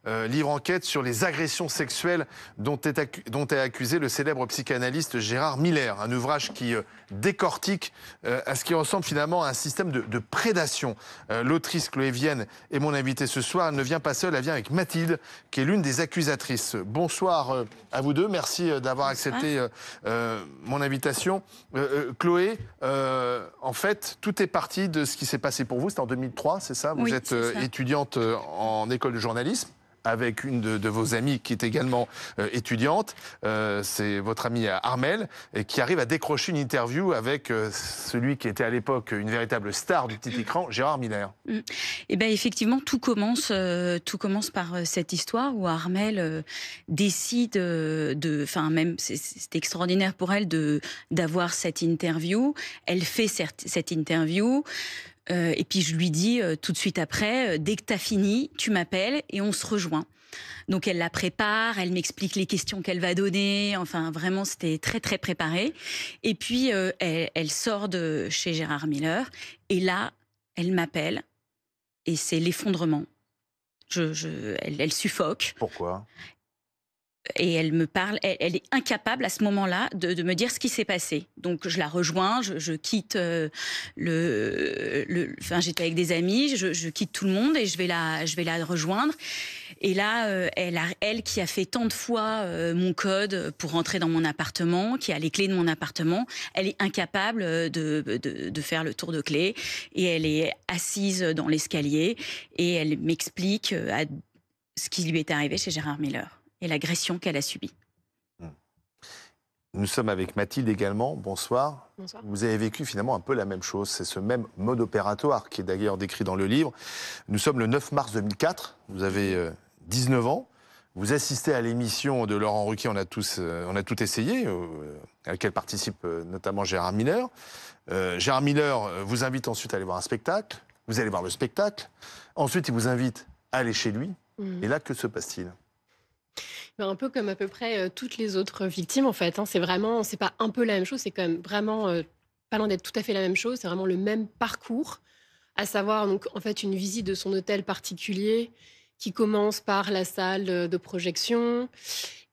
livre enquête sur les agressions sexuelles dont est accusé le célèbre psychanalyste Gérard Miller. Un ouvrage qui décortique à ce qui ressemble finalement à un système de prédation. L'autrice Chloé Vienne est mon invitée ce soir. Elle ne vient pas seule, elle vient avec Mathilde, qui est l'une des accusatrices. Bonsoir à vous deux. Merci d'avoir accepté mon invitation. Chloé, en fait, tout est parti de ce qui s'est passé pour vous. C'était en 2003, c'est ça? Vous êtes étudiante en école de journalisme, avec une de vos amies qui est également étudiante. C'est votre amie Armelle, qui arrive à décrocher une interview avec celui qui était à l'époque une véritable star du petit écran, Gérard Miller. Et bien effectivement, tout commence par cette histoire où Armelle décide enfin même c'est extraordinaire pour elle d'avoir cette interview. Elle fait cette interview. Et puis je lui dis tout de suite après, dès que tu as fini, tu m'appelles et on se rejoint. Donc elle la prépare, elle m'explique les questions qu'elle va donner, enfin vraiment c'était très très préparé. Et puis elle sort de chez Gérard Miller et là, elle m'appelle et c'est l'effondrement. Elle suffoque. Pourquoi ? Et elle me parle, elle est incapable à ce moment-là de me dire ce qui s'est passé. Donc je la rejoins, je quitte enfin j'étais avec des amis, je quitte tout le monde et je vais la rejoindre. Et là, elle qui a fait tant de fois mon code pour rentrer dans mon appartement, qui a les clés de mon appartement, elle est incapable de faire le tour de clé. Et elle est assise dans l'escalier et elle m'explique ce qui lui est arrivé chez Gérard Miller et l'agression qu'elle a subie. Nous sommes avec Mathilde également. Bonsoir. Bonsoir. Vous avez vécu finalement un peu la même chose. C'est ce même mode opératoire qui est d'ailleurs décrit dans le livre. Nous sommes le 9 mars 2004. Vous avez 19 ans. Vous assistez à l'émission de Laurent Ruquier, on a tout essayé, à laquelle participe notamment Gérard Miller. Gérard Miller vous invite ensuite à aller voir un spectacle. Vous allez voir le spectacle. Ensuite, il vous invite à aller chez lui. Et là, que se passe-t-il ? Un peu comme à peu près toutes les autres victimes, en fait. C'est vraiment, c'est pas un peu la même chose, c'est quand même vraiment pas loin d'être tout à fait la même chose. C'est vraiment le même parcours, à savoir donc en fait une visite de son hôtel particulier qui commence par la salle de projection,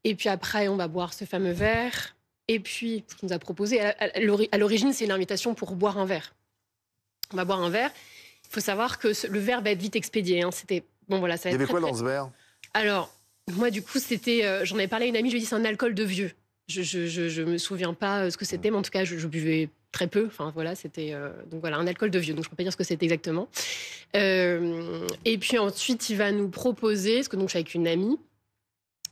et puis après on va boire ce fameux verre, et puis ce qu'il nous a proposé à l'origine, c'est l'invitation pour boire un verre. On va boire un verre. Il faut savoir que le verre va être vite expédié. C'était bon, voilà. Ça va Il y avait être quoi dans ce verre ? Alors. Moi, du coup, c'était. J'en avais parlé à une amie, je lui ai dit c'est un alcool de vieux. Je me souviens pas ce que c'était, mais en tout cas, je buvais très peu. Enfin, voilà, c'était. Donc voilà, un alcool de vieux. Donc je peux pas dire ce que c'était exactement. Et puis ensuite, il va nous proposer, parce que donc je suis avec une amie,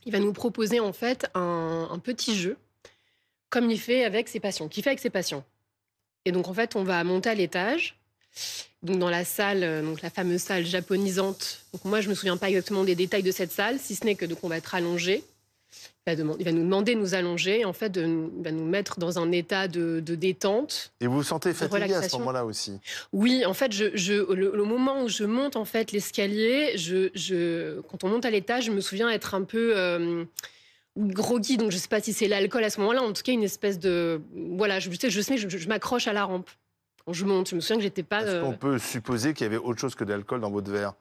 il va nous proposer en fait un petit jeu, comme il fait avec ses patients, qu'il fait avec ses patients. Et donc en fait, on va monter à l'étage. Donc dans la salle, donc la fameuse salle japonisante. Donc moi, je me souviens pas exactement des détails de cette salle, si ce n'est que donc on va être allongé. Il va nous demander de nous allonger, en fait, il va nous mettre dans un état de détente. Et vous vous sentez fatigué à ce moment-là aussi ? Oui, en fait, le moment où je monte en fait l'escalier, quand on monte à l'étage, je me souviens être un peu groggy. Donc je sais pas si c'est l'alcool à ce moment-là, en tout cas une espèce de voilà, je m'accroche à la rampe. Quand je monte, je me souviens que j'étais pas. Est-ce qu'on peut supposer qu'il y avait autre chose que de l'alcool dans votre verre ?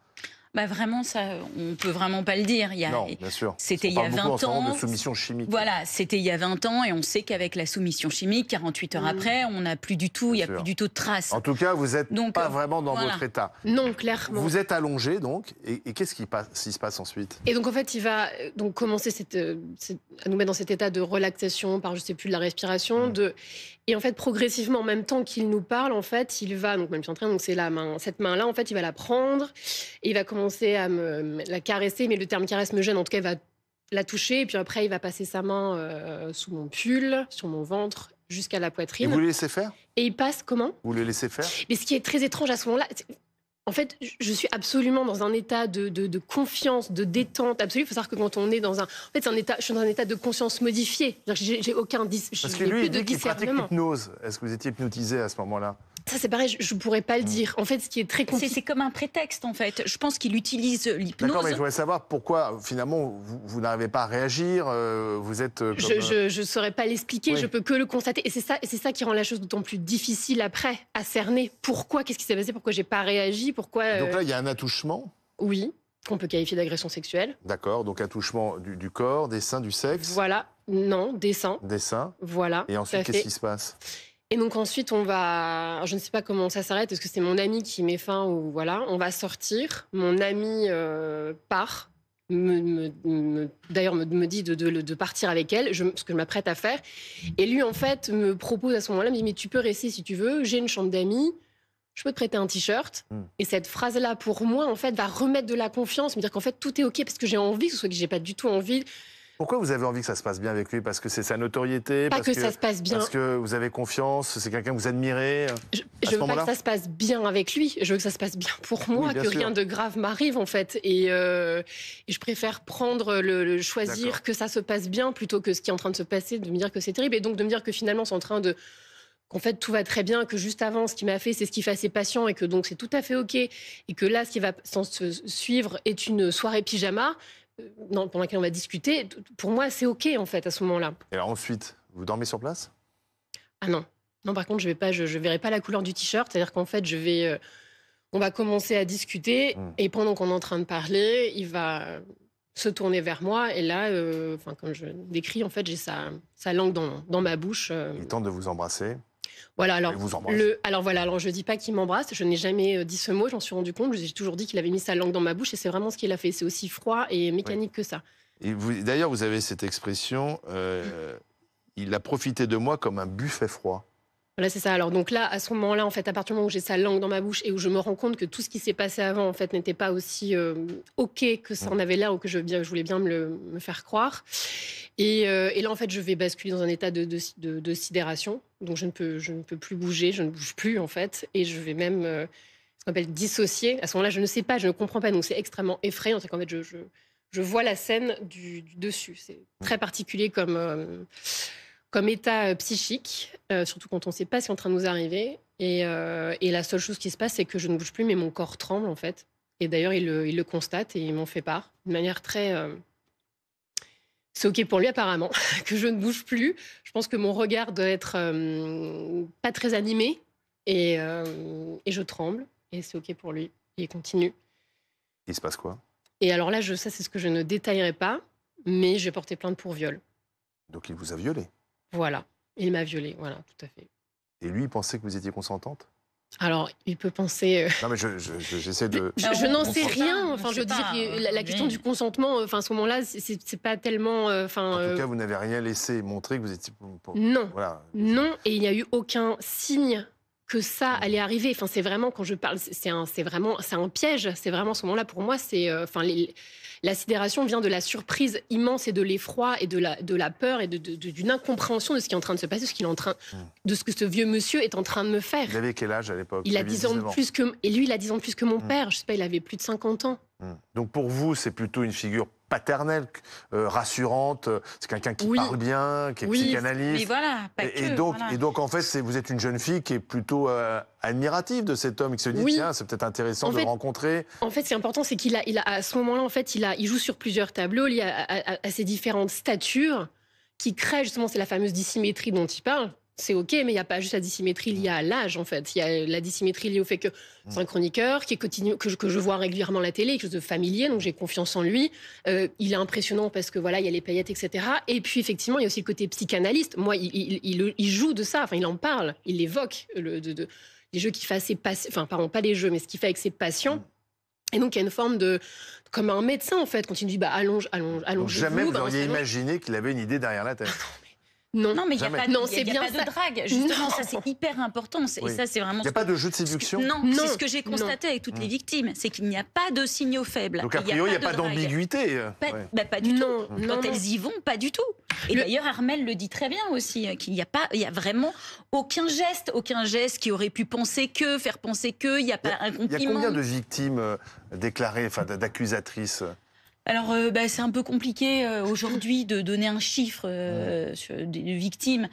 Bah vraiment, ça, on peut vraiment pas le dire. Non, bien sûr. C'était il y a 20 ans. De soumission chimique. Voilà, c'était il y a 20 ans et on sait qu'avec la soumission chimique, 48 heures après, on n'a plus du tout, il n'y a plus du tout de traces. En tout cas, vous n'êtes pas vraiment dans votre état. Non, clairement. Vous êtes allongé donc, et qu'est-ce qui se passe ensuite ? Et donc en fait, il va donc commencer à nous mettre dans cet état de relaxation par, je sais plus, de la respiration, et en fait progressivement, en même temps qu'il nous parle, en fait, il va donc même je suis en train, donc c'est la main, cette main-là, en fait, il va la prendre, et il va commencer à la caresser, mais le terme caresse me gêne, en tout cas, il va la toucher, et puis après, il va passer sa main sous mon pull, sur mon ventre, jusqu'à la poitrine. Et vous le laissez faire ? Et il passe comment ? Vous le laissez faire ? Mais ce qui est très étrange à ce moment-là, en fait, je suis absolument dans un état de confiance, de détente absolue. Il faut savoir que quand on est dans un... En fait, je suis dans un état de conscience modifié. J'ai aucun Parce que lui, il dit qu'il pratique l'hypnose. Est-ce que vous étiez hypnotisé à ce moment-là ? Ça, c'est pareil, je ne pourrais pas le dire. En fait, ce qui est très compliqué... C'est comme un prétexte, en fait. Je pense qu'il utilise l'hypnose. D'accord, mais je voudrais savoir pourquoi, finalement, vous n'arrivez pas à réagir, vous êtes... Comme... Je ne saurais pas l'expliquer, je peux que le constater. Et c'est ça qui rend la chose d'autant plus difficile après, à cerner. Pourquoi ? Qu'est-ce qui s'est passé ? Pourquoi je n'ai pas réagi ? Pourquoi Donc là, il y a un attouchement ? Oui. qu'on peut qualifier d'agression sexuelle. D'accord, donc un touchement du corps, des seins, du sexe. Voilà, non, des seins. Des seins. Voilà. Et ensuite, qu'est-ce qui se passe? Et donc ensuite, on va... Je ne sais pas comment ça s'arrête, est-ce que c'est mon ami qui met fin ou voilà. On va sortir, mon ami part, d'ailleurs me dit de partir avec elle, ce que je m'apprête à faire. Et lui, en fait, me propose à ce moment-là, me dit, mais tu peux rester si tu veux, j'ai une chambre d'amis. Je peux te prêter un t-shirt. Et cette phrase-là, pour moi, en fait, va remettre de la confiance, me dire qu'en fait, tout est OK parce que j'ai envie, que ce soit que j'ai pas du tout envie. Pourquoi vous avez envie que ça se passe bien avec lui? Parce que c'est sa notoriété? Pas que ça se passe bien. Parce que vous avez confiance? C'est quelqu'un que vous admirez? Je veux pas que ça se passe bien avec lui. Je veux que ça se passe bien pour moi, que rien de grave m'arrive, en fait. Et je préfère choisir que ça se passe bien plutôt que ce qui est en train de se passer, de me dire que c'est terrible. Et donc de me dire que finalement, c'est en train de... qu'en fait, tout va très bien, que juste avant, ce qu'il m'a fait, c'est ce qui fait assez patient et que donc c'est tout à fait OK. Et que là, ce qui va s'en suivre est une soirée pyjama pendant laquelle on va discuter. Pour moi, c'est OK, en fait, à ce moment-là. Et alors ensuite, vous dormez sur place? Ah non. Non, par contre, je verrai pas la couleur du t-shirt. C'est-à-dire qu'en fait, on va commencer à discuter et pendant qu'on est en train de parler, il va se tourner vers moi et là, comme je décris, en fait, j'ai sa langue dans ma bouche. Il tente de vous embrasser. Voilà, alors, il vous embrasse. alors je dis pas qu'il m'embrasse, je n'ai jamais dit ce mot, j'en suis rendu compte, j'ai toujours dit qu'il avait mis sa langue dans ma bouche et c'est vraiment ce qu'il a fait, c'est aussi froid et mécanique que ça. D'ailleurs, vous avez cette expression, il a profité de moi comme un buffet froid. Voilà, c'est ça. Alors donc là, à ce moment-là, en fait, à partir du moment où j'ai sa langue dans ma bouche et où je me rends compte que tout ce qui s'est passé avant, en fait, n'était pas aussi OK que ça en avait l'air ou que je voulais bien me faire croire. Et là, en fait, je vais basculer dans un état de sidération. Donc je ne peux plus bouger, je ne bouge plus, en fait. Et je vais même, ce qu'on appelle dissocier. À ce moment-là, je ne sais pas, je ne comprends pas. Donc c'est extrêmement effrayant. C'est qu'en fait, je vois la scène du dessus. C'est très particulier comme état psychique, surtout quand on ne sait pas ce qui est en train de nous arriver. Et la seule chose qui se passe, c'est que je ne bouge plus, mais mon corps tremble, en fait. Et d'ailleurs, il le constate et il m'en fait part de manière très... C'est OK pour lui, apparemment, que je ne bouge plus. Je pense que mon regard doit être pas très animé. Et je tremble. Et c'est OK pour lui. Et il continue. Il se passe quoi? Et alors là, ça, c'est ce que je ne détaillerai pas. Mais je vais porter plainte pour viol. Donc il vous a violé? Voilà. Il m'a violée, voilà, tout à fait. Et lui, il pensait que vous étiez consentante? Alors, il peut penser... Non, mais j'essaie de... Je n'en sais rien. Enfin, je veux dire, la question du consentement, à ce moment-là, c'est pas tellement... En tout cas, vous n'avez rien laissé montrer que vous étiez... Non. Voilà. Non, et il n'y a eu aucun signe que ça allait arriver. Enfin, c'est vraiment, quand je parle, c'est un piège. C'est vraiment, à ce moment-là, pour moi, c'est... la sidération vient de la surprise immense et de l'effroi et de la peur et d'une incompréhension de ce qui est en train de se passer, de ce que ce vieux monsieur est en train de me faire. Il avait quel âge à l'époque? Il a 10 ans de plus que... Et lui, il a 10 ans de plus que mon père. Je sais pas, il avait plus de 50 ans. Donc pour vous, c'est plutôt une figure paternelle, rassurante, c'est quelqu'un qui parle bien, qui est psychanalyste. Mais voilà, pas et donc en fait, vous êtes une jeune fille qui est plutôt admirative de cet homme, qui se dit tiens, c'est peut-être intéressant de le rencontrer. En fait, ce qui est important, c'est à ce moment-là, en fait, il joue sur plusieurs tableaux liés à ces différentes statures qui créent justement, c'est la fameuse dissymétrie dont il parle. C'est OK, mais il n'y a pas juste la dissymétrie liée à l'âge, en fait. Il y a la dissymétrie liée au fait que c'est un chroniqueur que je vois régulièrement à la télé, quelque chose de familier, donc j'ai confiance en lui. Il est impressionnant parce que voilà, il y a les paillettes, etc. Et puis effectivement, il y a aussi le côté psychanalyste. Moi, il joue de ça, enfin, il en parle, il évoque les jeux qu'il fait assez patients, enfin, pardon, pas les jeux, mais ce qu'il fait avec ses patients. Et donc, il y a une forme comme un médecin, en fait, quand il dit allonge. Donc jamais vous auriez imaginé qu'il avait une idée derrière la tête. Non, mais il n'y a pas de drague. Justement, ça, c'est hyper important. Et ça, c'est vraiment... Il n'y a pas de jeu de séduction? Non, c'est ce que j'ai constaté avec toutes les victimes. C'est qu'il n'y a pas de signaux faibles. Donc, a priori, il n'y a pas d'ambiguïté. Pas du tout. Quand elles y vont, pas du tout. Et d'ailleurs, Armelle le dit très bien aussi, qu'il n'y a vraiment aucun geste qui aurait pu faire penser que, il n'y a pas un compliment. Il y a combien de victimes déclarées, d'accusatrices? Alors, c'est un peu compliqué aujourd'hui de donner un chiffre des victimes.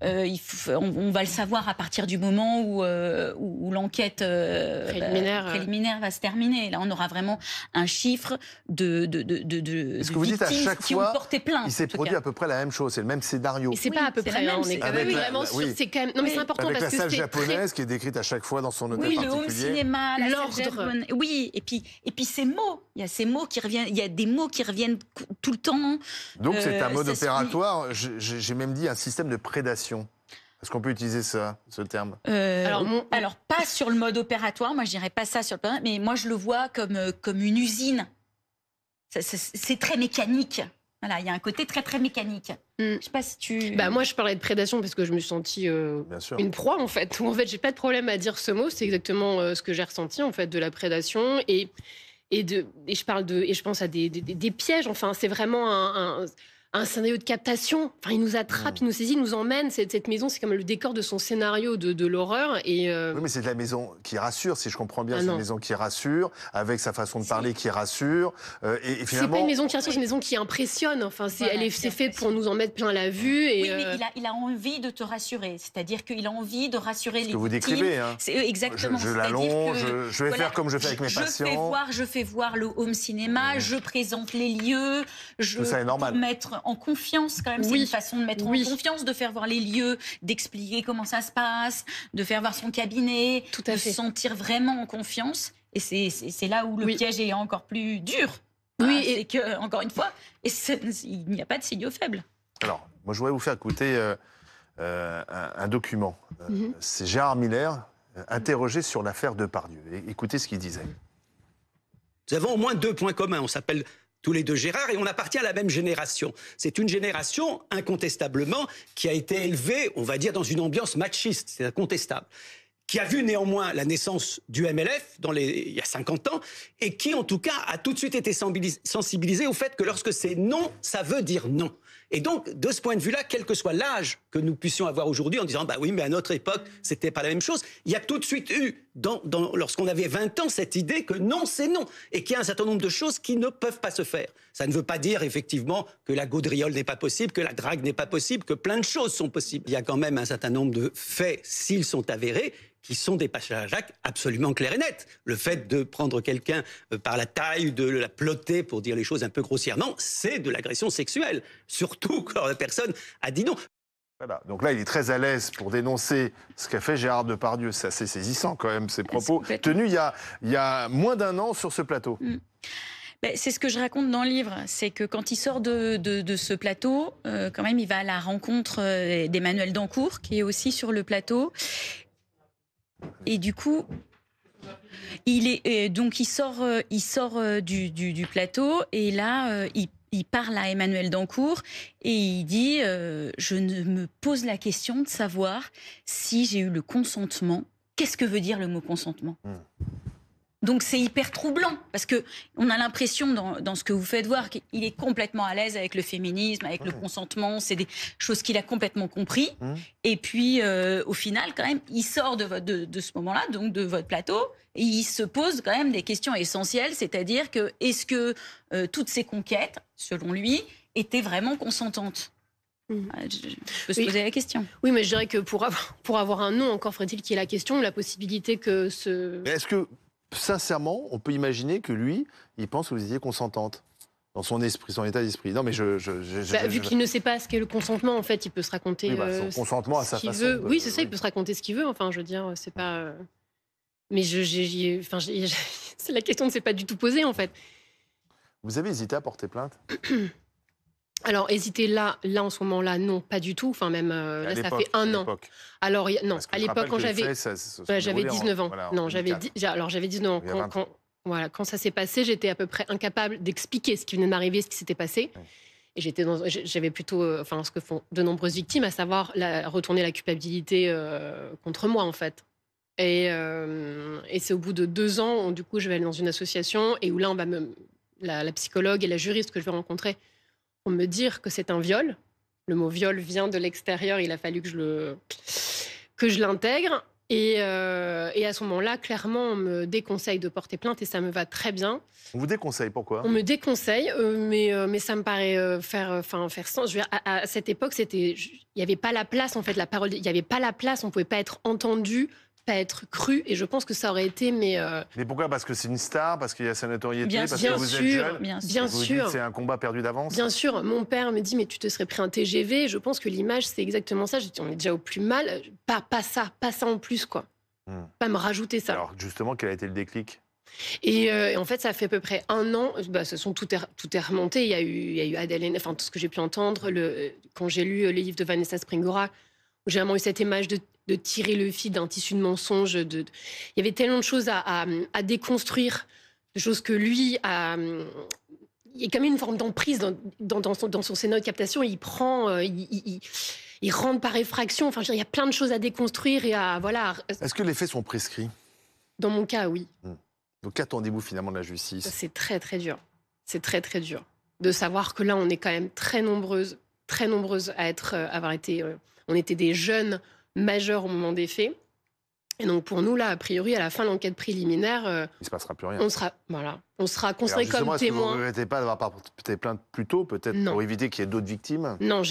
on va le savoir à partir du moment où l'enquête préliminaire va se terminer. Là, on aura vraiment un chiffre de Est-ce que vous dites à chaque fois, porté plainte, il s'est produit à peu près la même chose, c'est le même scénario. Et c'est pas à peu près, on est quand même vraiment sur... C'est quand même... Non, mais c'est important avec parce que la salle japonaise qui est décrite à chaque fois dans son hôtel particulier. Oui, le home cinéma, l'ordre. Oui, et puis ces mots. Il y a ces mots qui reviennent. Il y a des mots qui reviennent tout le temps. Donc c'est un mode opératoire. J'ai même dit un système de prédation. Est-ce qu'on peut utiliser ce terme? Alors, pas sur le mode opératoire, moi je dirais pas ça sur le plan, mais moi je le vois comme une usine. C'est très mécanique. Voilà, il y a un côté très très mécanique. Je sais pas si tu... moi je parlais de prédation parce que je me suis sentie une proie en fait. Où en fait j'ai pas de problème à dire ce mot, c'est exactement ce que j'ai ressenti en fait de la prédation et je pense à des pièges. Enfin c'est vraiment un scénario de captation. Enfin, il nous attrape, il nous saisit, il nous emmène. Cette maison, c'est comme le décor de son scénario de l'horreur. Oui, mais c'est de la maison qui rassure, si je comprends bien. C'est une maison qui rassure, avec sa façon de parler qui rassure. Et finalement... C'est pas une maison qui rassure, c'est une maison qui impressionne. Enfin, c'est fait pour nous en mettre plein la vue. Et oui, mais il a envie de te rassurer. C'est-à-dire qu'il a envie de rassurer les victimes. Ce que vous décrivez. Hein. Exactement. Je l'allonge, je vais faire comme je fais avec mes patients. Je fais voir le home cinéma, je présente les lieux. Tout ça est normal. Pour mettre en confiance quand même, c'est une façon de mettre en confiance, de faire voir les lieux, d'expliquer comment ça se passe, de faire voir son cabinet, de se sentir vraiment en confiance. Et c'est là où le piège est encore plus dur. C'est que, encore une fois, il n'y a pas de signaux faibles. Alors, moi je voudrais vous faire écouter un document. C'est Gérard Miller, interrogé sur l'affaire Depardieu. Écoutez ce qu'il disait. Nous avons au moins 2 points communs. On s'appelle tous les 2 Gérard, et on appartient à la même génération. C'est une génération, incontestablement, qui a été élevée, on va dire, dans une ambiance machiste, c'est incontestable, qui a vu néanmoins la naissance du MLF il y a 50 ans, et qui, en tout cas, a tout de suite été sensibilisé au fait que lorsque c'est non, ça veut dire non. Et donc, de ce point de vue-là, quel que soit l'âge que nous puissions avoir aujourd'hui, en disant, bah oui, mais à notre époque, c'était pas la même chose, il y a tout de suite eu, lorsqu'on avait 20 ans, cette idée que non, c'est non, et qu'il y a un certain nombre de choses qui ne peuvent pas se faire. Ça ne veut pas dire, effectivement, que la gaudriole n'est pas possible, que la drague n'est pas possible, que plein de choses sont possibles. Il y a quand même un certain nombre de faits, s'ils sont avérés, qui sont des passages à actes absolument clairs et nets. Le fait de prendre quelqu'un par la taille, de la plotter, pour dire les choses un peu grossièrement, c'est de l'agression sexuelle. Surtout quand la personne a dit non. Voilà. Donc là, il est très à l'aise pour dénoncer ce qu'a fait Gérard Depardieu. C'est assez saisissant quand même, ces propos tenus il y a moins d'1 an sur ce plateau. C'est ce que je raconte dans le livre, c'est que quand il sort de ce plateau, quand même, il va à la rencontre d'Emmanuel Dancourt, qui est aussi sur le plateau. Et du coup, il sort du plateau et là, il parle à Emmanuel Dancourt et il dit je me pose la question de savoir si j'ai eu le consentement. Qu'est-ce que veut dire le mot consentement ? Donc c'est hyper troublant parce que on a l'impression dans ce que vous faites voir qu'il est complètement à l'aise avec le féminisme, avec le consentement, c'est des choses qu'il a complètement compris. Et puis au final quand même, il sort de ce moment-là, donc de votre plateau, et il se pose quand même des questions essentielles, c'est-à-dire que est-ce que toutes ces conquêtes, selon lui, étaient vraiment consentantes ? Je peux se poser la question. Oui, mais je dirais que pour avoir un non, encore faudrait-il qu'il y ait la question, la possibilité que ce... Mais est-ce que sincèrement, on peut imaginer que lui, il pense que vous étiez consentante dans son esprit, son état d'esprit. Non, mais vu qu'il ne sait pas ce qu'est le consentement, en fait, il peut se raconter son consentement à sa façon. Oui, c'est ça, il peut se raconter ce qu'il veut. Enfin, je veux dire, c'est pas. Mais c'est la question ne s'est pas du tout posée, en fait. Vous avez hésité à porter plainte? Alors, hésiter là, en ce moment-là, non, pas du tout. Enfin, même là, ça fait 1 an. Alors, non, à l'époque, quand j'avais 19 ans. Voilà, non, j'avais 19 ans. Quand ça s'est passé, j'étais à peu près incapable d'expliquer ce qui venait d'arriver, ce qui s'était passé. Ouais. Et j'avais plutôt, ce que font de nombreuses victimes, à savoir retourner la culpabilité contre moi, en fait. Et c'est au bout de 2 ans, du coup, je vais aller dans une association et où là, la psychologue et la juriste que je vais rencontrer vont me dire que c'est un viol. Le mot viol vient de l'extérieur, il a fallu que je l'intègre. Et à ce moment-là, clairement, on me déconseille de porter plainte et ça me va très bien. On vous déconseille, pourquoi? On me déconseille, mais ça me paraît faire sens. Je veux dire, à cette époque, il n'y avait pas la place, en fait, la parole, il n'y avait pas la place, on ne pouvait pas être entendu, pas être cru, et je pense que ça aurait été... Mais pourquoi? Parce que c'est une star, parce qu'il y a sa notoriété, Bien parce sûr, que vous êtes jeune? bien Vous sûr. dites c'est un combat perdu d'avance? Bien sûr, mon père me dit mais tu te serais pris un TGV. Je pense que l'image c'est exactement ça. Je dis, on est déjà au plus mal, pas ça en plus quoi. Pas me rajouter ça. Alors justement, quel a été le déclic? Et en fait, ça fait à peu près 1 an. Tout est remonté. Il y a eu Adèle Haenel, enfin tout ce que j'ai pu entendre. Quand j'ai lu les livres de Vanessa Springora, où j'ai vraiment eu cette image de tirer le fil d'un tissu de mensonges. Il y avait tellement de choses à déconstruire, de choses que lui a. Il y a quand même une forme d'emprise dans son scénario de captation. Il prend, il rentre par effraction. Enfin, il y a plein de choses à déconstruire et à voilà. Est-ce que les faits sont prescrits? Dans mon cas, oui. Donc qu'attendez-vous finalement de la justice? C'est très très dur. C'est très très dur de savoir que là, on est quand même très nombreuses à avoir été. On était des jeunes majeurs au moment des faits. Et donc pour nous, là, a priori, à la fin de l'enquête préliminaire, il ne se passera plus rien. on sera considérés comme témoins. Est-ce que vous ne regrettez pas d'avoir porté plainte plus tôt, peut-être pour éviter qu'il y ait d'autres victimes? Non,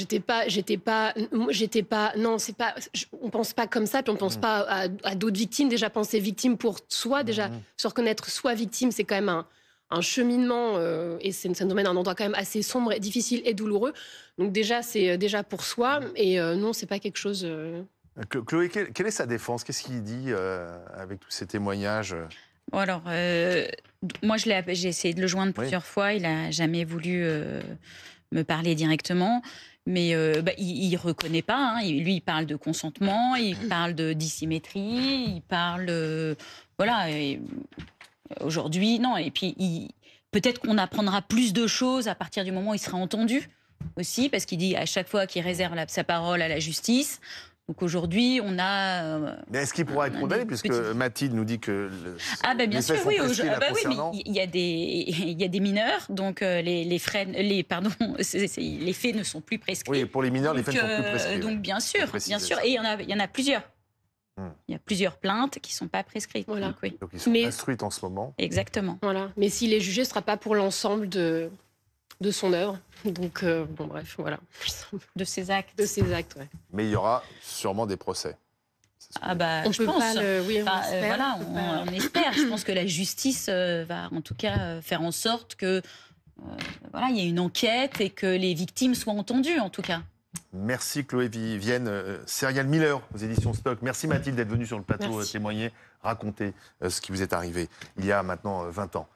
non, c'est pas. On pense pas comme ça, puis on pense pas à d'autres victimes. Déjà penser victime pour soi, déjà se reconnaître soi victime, c'est quand même un cheminement et ça nous mène à un endroit quand même assez sombre, et difficile et douloureux. Donc déjà, c'est déjà pour soi et non, c'est pas quelque chose. Chloé, quelle est sa défense? Qu'est-ce qu'il dit avec tous ces témoignages? Bon alors, moi j'ai essayé de le joindre plusieurs fois, il n'a jamais voulu me parler directement, mais il ne reconnaît pas, hein. Lui il parle de consentement, il parle de dissymétrie, il parle... voilà, aujourd'hui, non, et puis peut-être qu'on apprendra plus de choses à partir du moment où il sera entendu aussi, parce qu'il dit à chaque fois qu'il réserve sa parole à la justice. Donc aujourd'hui, on a... mais est-ce qu'il pourra être condamné, puisque Mathilde nous dit que... bien sûr, oui. Oui, mais il y a des mineurs, donc les faits ne sont plus prescrits. Oui, pour les mineurs, les faits ne sont plus prescrits. Donc bien sûr. Et il y en a plusieurs. Il y a plusieurs plaintes qui ne sont pas prescrites. Voilà. Donc ils sont instruites en ce moment. Exactement. Voilà. Mais s'il est jugé, ce ne sera pas pour l'ensemble de son œuvre. Donc, bon, bref, voilà. De ses actes. De ses actes, ouais. Mais il y aura sûrement des procès. Je pense. On espère. Je pense que la justice va, en tout cas, faire en sorte que il y ait une enquête et que les victimes soient entendues, en tout cas. Merci Chloé Vivienne. Serial Miller aux éditions Stock. Merci Mathilde d'être venue sur le plateau témoigner, raconter ce qui vous est arrivé il y a maintenant 20 ans.